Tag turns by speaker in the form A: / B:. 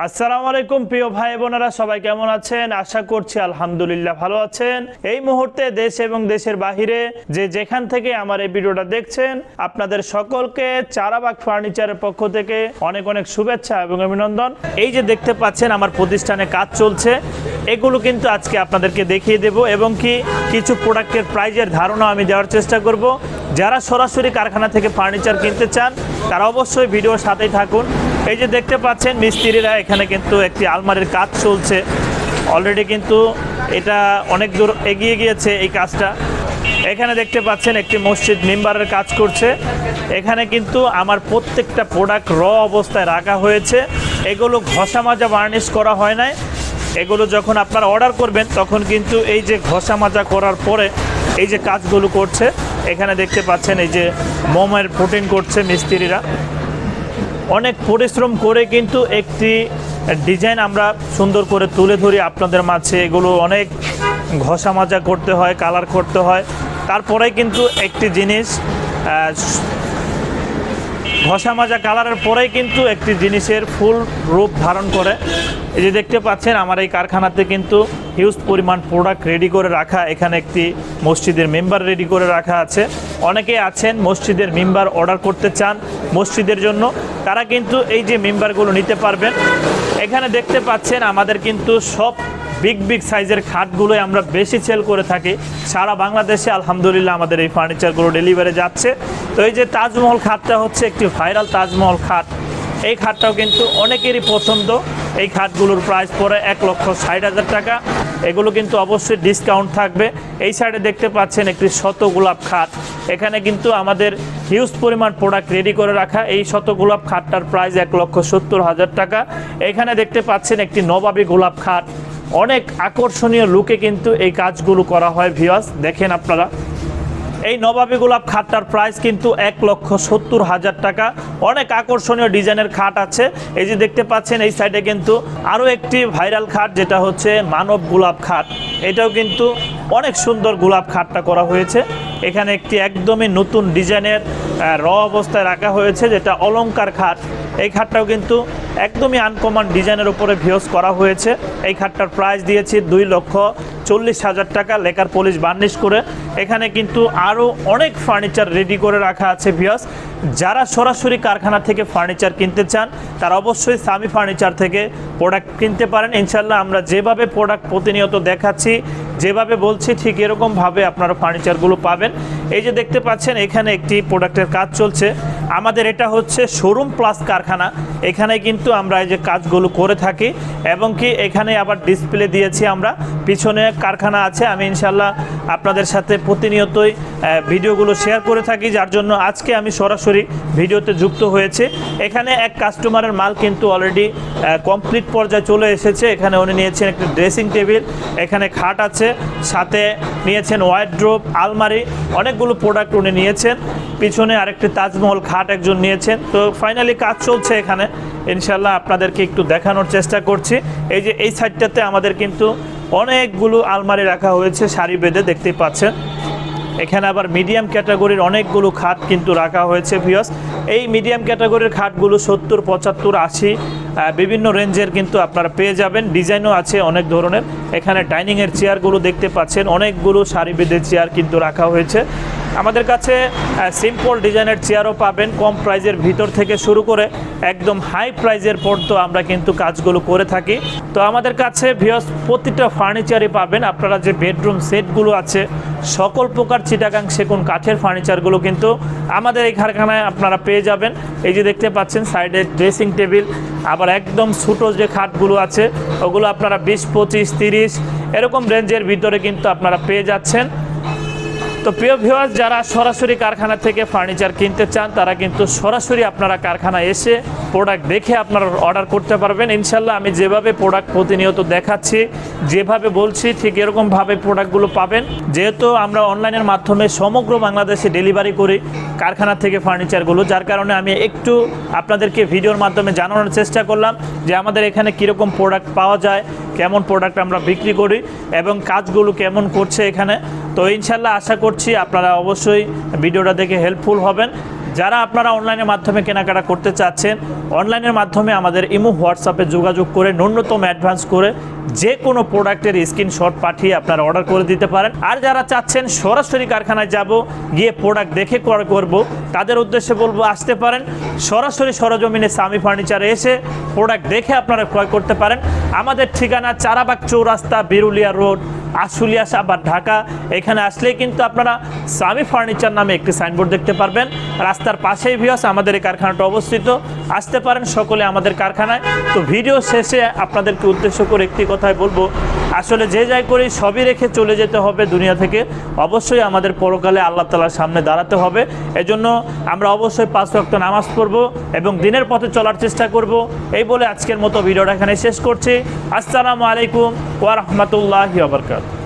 A: আসসালামু আলাইকুম প্রিয় ভাই বোনেরা, সবাই কেমন আছেন? আশা করছি আলহামদুলিল্লাহ ভালো আছেন। এই মুহূর্তে দেশ এবং দেশের বাহিরে যে যেখান থেকে আমার এই ভিডিওটা দেখছেন, আপনাদের সকলকে চারাবাগ ফার্নিচারের পক্ষ থেকে অনেক অনেক শুভেচ্ছা এবং অভিনন্দন। এই যে দেখতে পাচ্ছেন আমার প্রতিষ্ঠানে কাজ চলছে, এগুলো কিন্তু আজকে আপনাদেরকে দেখিয়ে দেব এবং কিছু প্রোডাক্টের প্রাইজের ধারণা আমি দেওয়ার চেষ্টা করব। যারা সরাসরি কারখানা থেকে ফার্নিচার কিনতে চান তারা অবশ্যই ভিডিওর সাথেই থাকুন। এই যে দেখতে পাচ্ছেন মিস্ত্রিরা এখানে কিন্তু একটি আলমারির কাজ চলছে। অলরেডি কিন্তু এটা অনেক দূর এগিয়ে গিয়েছে এই কাজটা। এখানে দেখতে পাচ্ছেন একটি মসজিদ মিম্বারের কাজ করছে। এখানে কিন্তু আমার প্রত্যেকটা প্রোডাক্ট অবস্থায় রাখা হয়েছে। এগুলো ঘষা মাজা বার্নিশ করা হয় নাই। এগুলো যখন আপনারা অর্ডার করবেন তখন কিন্তু এই যে ঘষা মাজা করার পরে এই যে কাজগুলো করছে, এখানে দেখতে পাচ্ছেন এই যে মোমের প্রোটিন করছে মিস্ত্রিরা। অনেক পরিশ্রম করে কিন্তু একটি ডিজাইন আমরা সুন্দর করে তুলে ধরি আপনাদের মাঝে। এগুলো অনেক ঘষা মাজা করতে হয়, কালার করতে হয়, তারপরে কিন্তু একটি জিনিস ঘষা মাজা কালারের পরেই কিন্তু একটি জিনিসের ফুল রূপ ধারণ করে। এই যে দেখতে পাচ্ছেন আমার এই কারখানাতে কিন্তু হিউজ পরিমাণ প্রোডাক্ট রেডি করে রাখা। এখানে একটি মসজিদের মেম্বার রেডি করে রাখা আছে। অনেকেই আছেন মসজিদের মেম্বার অর্ডার করতে চান মসজিদের জন্য, তারা কিন্তু এই যে মেম্বারগুলো নিতে পারবেন। এখানে দেখতে পাচ্ছেন আমাদের কিন্তু সব বিগ সাইজের খাটগুলোই আমরা বেশি সেল করে থাকি সারা বাংলাদেশে। আলহামদুলিল্লাহ আমাদের এই ফার্নিচারগুলো ডেলিভারি যাচ্ছে। তো এই যে তাজমহল খাটটা হচ্ছে একটি ভাইরাল তাজমহল খাট। এই খাটটাও কিন্তু অনেকেরই পছন্দ। এই খাটগুলোর প্রাইস পড়ে 1,60,000 টাকা। এগুলো কিন্তু অবশ্যই ডিসকাউন্ট থাকবে। এই সাইডে দেখতে পাচ্ছেন একটি শত গোলাপ খাট। এখানে কিন্তু আমাদের হিউজ পরিমাণ প্রোডাক্ট রেডি করে রাখা। এই শত গোলাপ খাটটার প্রাইস 1,70,000 টাকা। এখানে দেখতে পাচ্ছেন একটি নবাবী গোলাপ খাট। অনেক আকর্ষণীয় লুকে কিন্তু এই কাজগুলো করা হয় ভিউয়ার্স, দেখেন আপনারা। এই নবাবী গোলাপ খাটটার প্রাইস কিন্তু 1,70,000 টাকা। অনেক আকর্ষণীয় ডিজাইনের খাট আছে। এই যে দেখতে পাচ্ছেন এই সাইডে কিন্তু আরও একটি ভাইরাল খাট, যেটা হচ্ছে মানব গোলাপ খাট। এটাও কিন্তু অনেক সুন্দর গোলাপ খাটটা করা হয়েছে। এখানে একটি একদমই নতুন ডিজাইনের অবস্থায় রাখা হয়েছে, যেটা অলংকার খাট। এই খাটটাও কিন্তু একদমই আনকমন ডিজাইনের উপরে ভিউজ করা হয়েছে। এই খাটটার প্রাইস দিয়েছি 2,40,000 টাকা লেকার পলিশ বার্নিশ করে। এখানে কিন্তু আরও অনেক ফার্নিচার রেডি করে রাখা আছে ভিউয়ার্স। যারা সরাসরি কারখানা থেকে ফার্নিচার কিনতে চান তারা অবশ্যই সামি ফার্নিচার থেকে প্রোডাক্ট কিনতে পারেন। ইনশাল্লাহ আমরা যেভাবে প্রোডাক্ট প্রতিনিয়ত দেখাচ্ছি, যেভাবে বলছি, ঠিক এরকমভাবে আপনারা ফার্নিচারগুলো পাবেন। এই যে দেখতে পাচ্ছেন এখানে একটি প্রোডাক্টের কাজ চলছে। আমাদের এটা হচ্ছে শোরুম প্লাস কারখানা। এখানে কিন্তু আমরা এই যে কাজগুলো করে থাকি এবং এখানে আবার ডিসপ্লে দিয়েছি আমরা। পিছনে কারখানা আছে। আমি ইনশাল্লাহ আপনাদের সাথে প্রতিনিয়তই ভিডিওগুলো শেয়ার করে থাকি, যার জন্য আজকে আমি সরাসরি ভিডিওতে যুক্ত হয়েছে। এখানে এক কাস্টমারের মাল কিন্তু অলরেডি কমপ্লিট পর্যায়ে চলে এসেছে। এখানে উনি নিয়েছেন একটি ড্রেসিং টেবিল, এখানে খাট আছে, সাথে নিয়েছেন ওয়ার্ড্রোব, আলমারি, অনেকগুলো প্রোডাক্ট উনি নিয়েছেন। পিছনে আরেকটি তাজমহল খাট একজন নিয়েছেন। তো ফাইনালি কাজ চলছে এখানে। ইনশাল্লাহ আপনাদেরকে একটু দেখানোর চেষ্টা করছি। এই যে এই সাইডটাতে আমাদের কিন্তু অনেকগুলো আলমারি রাখা হয়েছে সারি বেঁধে, দেখতেই পাচ্ছেন। এখানে আবার মিডিয়াম ক্যাটাগরির অনেকগুলো খাট কিন্তু রাখা হয়েছে ভিউয়ার্স। এই মিডিয়াম ক্যাটাগরির খাটগুলো 70, 75, 80 বিভিন্ন রেঞ্জের কিন্তু আপনারা পেয়ে যাবেন। ডিজাইনও আছে অনেক ধরনের। এখানে ডাইনিংয়ের চেয়ারগুলো দেখতে পাচ্ছেন, অনেকগুলো সারি বেঁধে চেয়ার কিন্তু রাখা হয়েছে। আমাদের কাছে সিম্পল ডিজাইনের চেয়ারও পাবেন, কম প্রাইজের ভিতর থেকে শুরু করে একদম হাই প্রাইজের পর্যন্ত আমরা কিন্তু কাজগুলো করে থাকি। তো আমাদের কাছে ভিউয়ার্স প্রতিটা ফার্নিচারই পাবেন। আপনারা যে বেডরুম সেটগুলো আছে, সকল প্রকার চিটাগাং সেগুন কাঠের ফার্নিচারগুলো কিন্তু আমাদের এই কারখানায় আপনারা পেয়ে যাবেন। এই যে দেখতে পাচ্ছেন সাইডে ড্রেসিং টেবিল, আবার একদম ছোটো যে খাটগুলো আছে ওগুলো আপনারা 20, 25, 30 এরকম রেঞ্জের ভিতরে কিন্তু আপনারা পেয়ে যাচ্ছেন। তো প্রিয় ভিউয়ার্স, যারা সরাসরি কারখানা থেকে ফার্নিচার কিনতে চান তারা কিন্তু সরাসরি আপনারা কারখানায় এসে প্রোডাক্ট দেখে আপনারা অর্ডার করতে পারবেন। ইনশাল্লাহ আমি যেভাবে প্রোডাক্ট প্রতিনিয়ত দেখাচ্ছি, যেভাবে বলছি, ঠিক এরকমভাবে প্রোডাক্টগুলো পাবেন। যেহেতু আমরা অনলাইনের মাধ্যমে সমগ্র বাংলাদেশে ডেলিভারি করি কারখানা থেকে ফার্নিচারগুলো, যার কারণে আমি একটু আপনাদেরকে ভিডিওর মাধ্যমে জানানোর চেষ্টা করলাম যে আমাদের এখানে কীরকম প্রোডাক্ট পাওয়া যায়, কেমন প্রোডাক্ট আমরা বিক্রি করি এবং কাজগুলো কেমন করছে এখানে। তো ইনশাল্লাহ আশা করছি আপনারা অবশ্যই ভিডিওটা দেখে হেল্পফুল হবেন। যারা আপনারা অনলাইনের মাধ্যমে কেনাকাটা করতে চাচ্ছেন, অনলাইনের মাধ্যমে আমাদের ইমো হোয়াটসঅ্যাপে যোগাযোগ করে ন্যূনতম অ্যাডভান্স করে যে কোনো প্রোডাক্টের স্ক্রিনশট পাঠিয়ে আপনারা অর্ডার করে দিতে পারেন। আর যারা চাচ্ছেন সরাসরি কারখানায় যাব, গিয়ে প্রোডাক্ট দেখে ক্রয় করব, তাদের উদ্দেশ্যে বলবো আসতে পারেন সরাসরি সরজমিনে সামি ফার্নিচারে এসে প্রোডাক্ট দেখে আপনারা ক্রয় করতে পারেন। আমাদের ঠিকানা চারাবাগ চৌরাস্তা, বিরুলিয়া রোড, আশুলিয়া সাভার, ঢাকা। এখানে আসলেই কিন্তু আপনারা সামি ফার্নিচার নামে একটি সাইনবোর্ড দেখতে পারবেন। রাস্তার পাশেই ভিউয়ার্স আমাদের এই কারখানাটা অবস্থিত। আসতে পারেন সকলে আমাদের কারখানায়। তো ভিডিও শেষে আপনাদেরকে উদ্দেশ্য করে একটি কথাই বলবো, আসলে যে যাই করি সবই রেখে চলে যেতে হবে দুনিয়া থেকে। অবশ্যই আমাদের পরকালে আল্লাহ তাআলার সামনে দাঁড়াতে হবে। এজন্য আমরা অবশ্যই 5 ওয়াক্ত নামাজ পড়ব এবং দিনের পথে চলার চেষ্টা করব। এই বলে আজকের মতো ভিডিওটা এখানে শেষ করছি। আসসালামু আলাইকুম ওয়া রাহমাতুল্লাহি ওয়া বারাকাতুহু।